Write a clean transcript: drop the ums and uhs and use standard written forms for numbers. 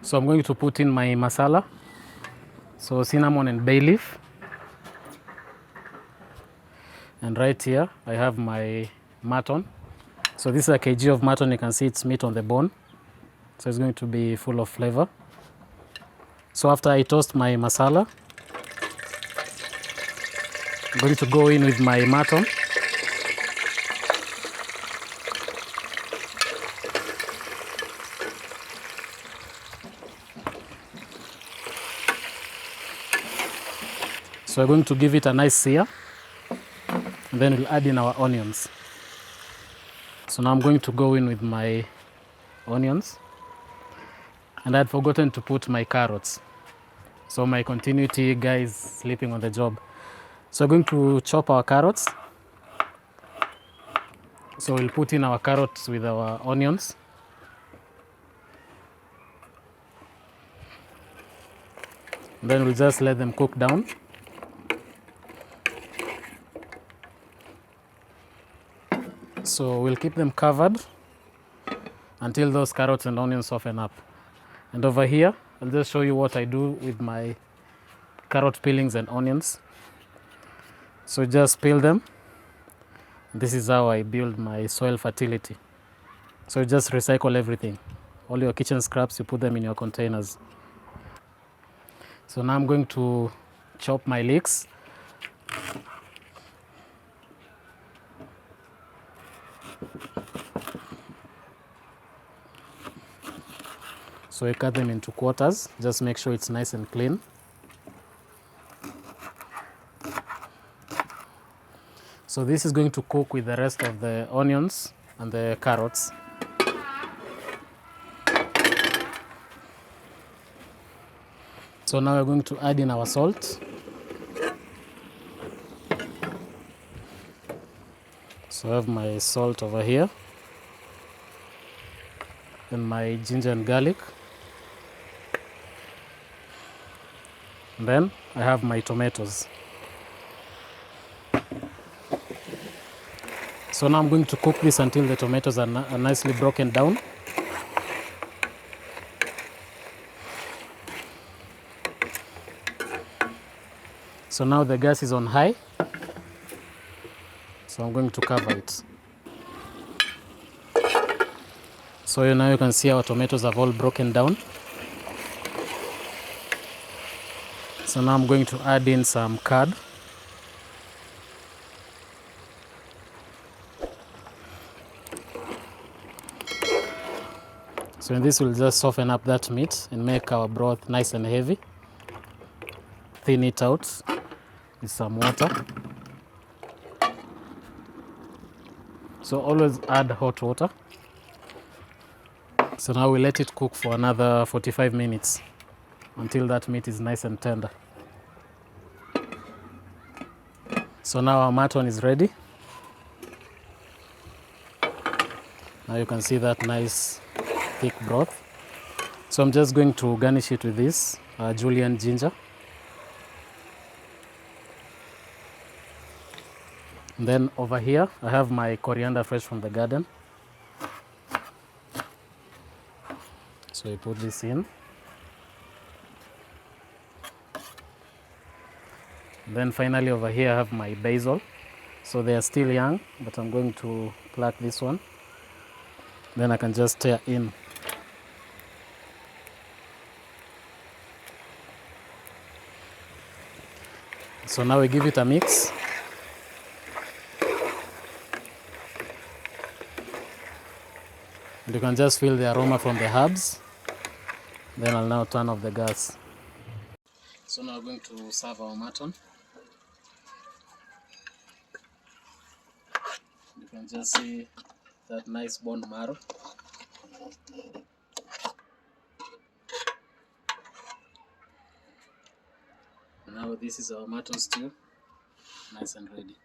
So I'm going to put in my masala. So cinnamon and bay leaf. And right here I have my mutton. So this is a kg of mutton. You can see it's meat on the bone. So it's going to be full of flavor. So after I toast my masala, I'm going to go in with my mutton. So we're going to give it a nice sear, and then we'll add in our onions. So now I'm going to go in with my onions, and I'd forgotten to put my carrots. So my continuity guy is sleeping on the job. So we're going to chop our carrots. So we'll put in our carrots with our onions. Then we'll just let them cook down. So we'll keep them covered until those carrots and onions soften up. And over here, I'll just show you what I do with my carrot peelings and onions. So just peel them. This is how I build my soil fertility. So just recycle everything. All your kitchen scraps, you put them in your containers. So now I'm going to chop my leeks. So I cut them into quarters. Just make sure it's nice and clean. So this is going to cook with the rest of the onions and the carrots. So now we're going to add in our salt. So I have my salt over here, and my ginger and garlic. And then I have my tomatoes. So now I'm going to cook this until the tomatoes are nicely broken down. So now the gas is on high. So I'm going to cover it. So now you can see our tomatoes have all broken down. So now I'm going to add in some curd. So this will just soften up that meat and make our broth nice and heavy. Thin it out with some water. So always add hot water. So now we let it cook for another 45 minutes until that meat is nice and tender. So now our mutton is ready. Now you can see that nice thick broth. So I'm just going to garnish it with this julienne ginger. And then over here I have my coriander fresh from the garden. So we put this in. Then finally over here I have my basil. So they are still young, but I'm going to pluck this one. Then I can just stir in. So now we give it a mix. And you can just feel the aroma from the herbs. Then I'll now turn off the gas. So now we're going to serve our mutton. You can just see that nice bone marrow. Now this is our mutton stew, nice and ready.